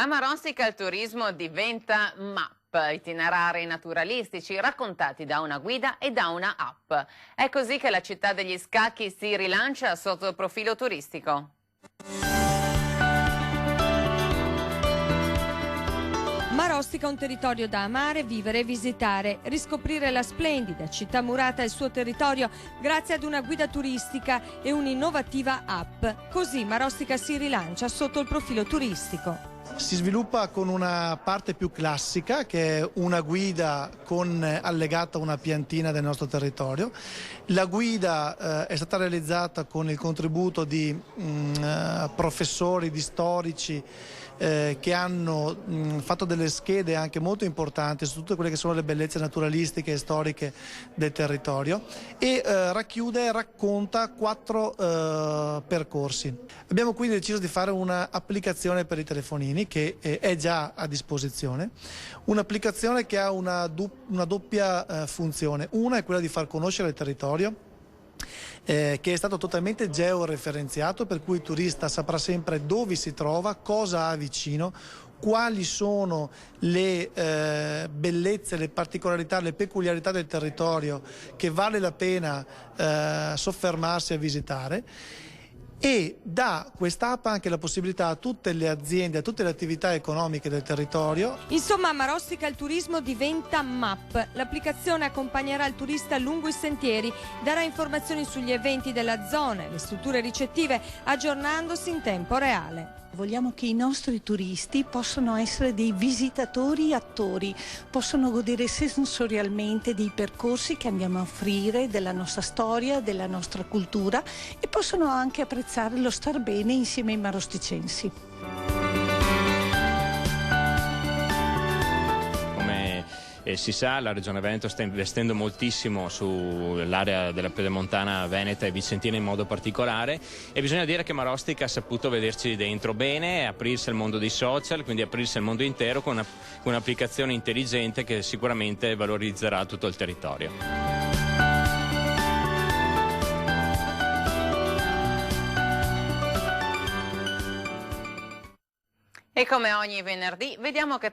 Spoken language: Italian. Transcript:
A Marostica il turismo diventa MAP, itinerari naturalistici raccontati da una guida e da una app. È così che la città degli scacchi si rilancia sotto il profilo turistico. Marostica è un territorio da amare, vivere e visitare, riscoprire la splendida città murata e il suo territorio grazie ad una guida turistica e un'innovativa app. Così Marostica si rilancia sotto il profilo turistico. Si sviluppa con una parte più classica, che è una guida con allegata una piantina del nostro territorio. La guida è stata realizzata con il contributo di professori, di storici che hanno fatto delle schede anche molto importanti su tutte quelle che sono le bellezze naturalistiche e storiche del territorio e racchiude e racconta 4 percorsi. Abbiamo quindi deciso di fare un'applicazione per i telefonini che è già a disposizione, un'applicazione che ha una doppia funzione. Una è quella di far conoscere il territorio, che è stato totalmente georeferenziato, per cui il turista saprà sempre dove si trova, cosa ha vicino, quali sono le bellezze, le particolarità, le peculiarità del territorio che vale la pena soffermarsi a visitare. E dà quest'app anche la possibilità a tutte le aziende, a tutte le attività economiche del territorio. Insomma, a Marostica il turismo diventa MAP. L'applicazione accompagnerà il turista lungo i sentieri, darà informazioni sugli eventi della zona e le strutture ricettive, aggiornandosi in tempo reale. Vogliamo che i nostri turisti possano essere dei visitatori attori, possano godere sensorialmente dei percorsi che andiamo a offrire, della nostra storia, della nostra cultura e possono anche apprezzare lo star bene insieme ai marosticensi. Si sa, la Regione Veneto sta investendo moltissimo sull'area della pedemontana veneta e vicentina in modo particolare e bisogna dire che Marostica ha saputo vederci dentro bene e aprirsi al mondo dei social, quindi aprirsi al mondo intero con un'applicazione intelligente che sicuramente valorizzerà tutto il territorio. E come ogni venerdì vediamo che